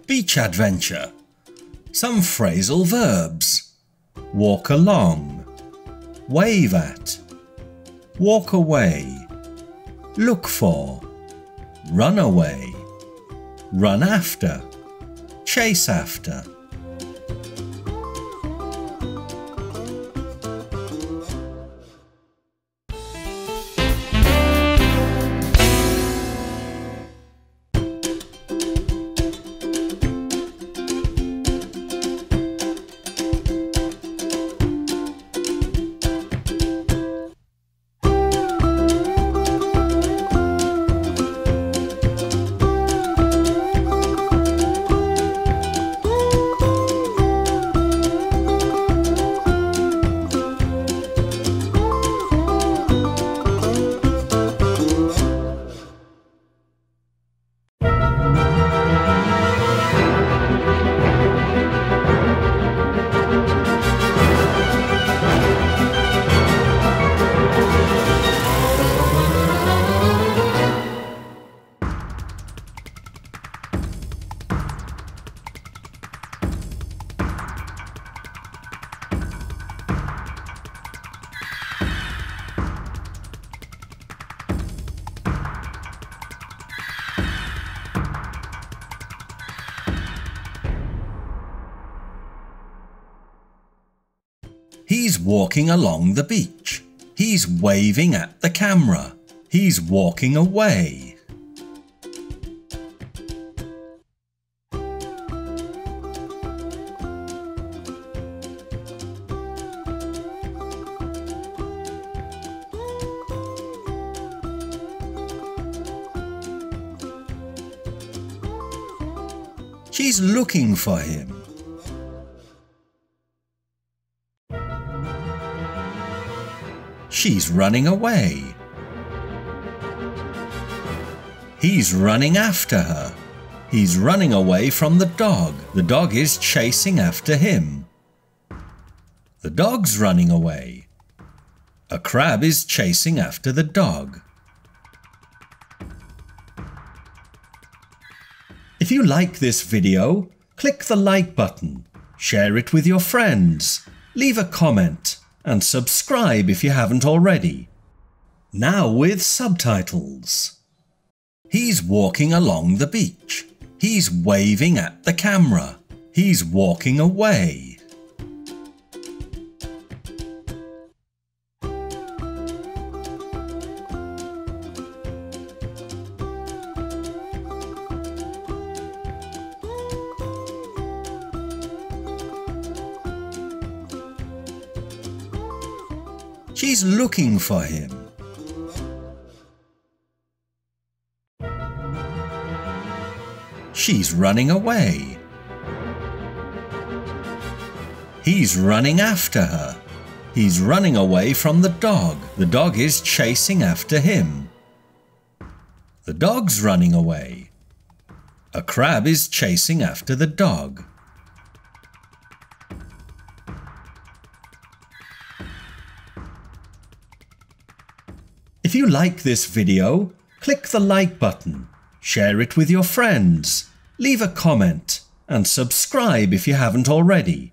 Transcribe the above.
Beach adventure. Some phrasal verbs. Walk along. Wave at. Walk away. Look for. Run away. Run after. Chase after. He's walking along the beach. He's waving at the camera. He's walking away. She's looking for him. She's running away. He's running after her. He's running away from the dog. The dog is chasing after him. The dog's running away. A crab is chasing after the dog. If you like this video, click the like button, share it with your friends, leave a comment, and subscribe if you haven't already. Now with subtitles. He's walking along the beach. He's waving at the camera. He's walking away. She's looking for him. She's running away. He's running after her. He's running away from the dog. The dog is chasing after him. The dog's running away. A crab is chasing after the dog. If you like this video, click the like button, share it with your friends, leave a comment, and subscribe if you haven't already.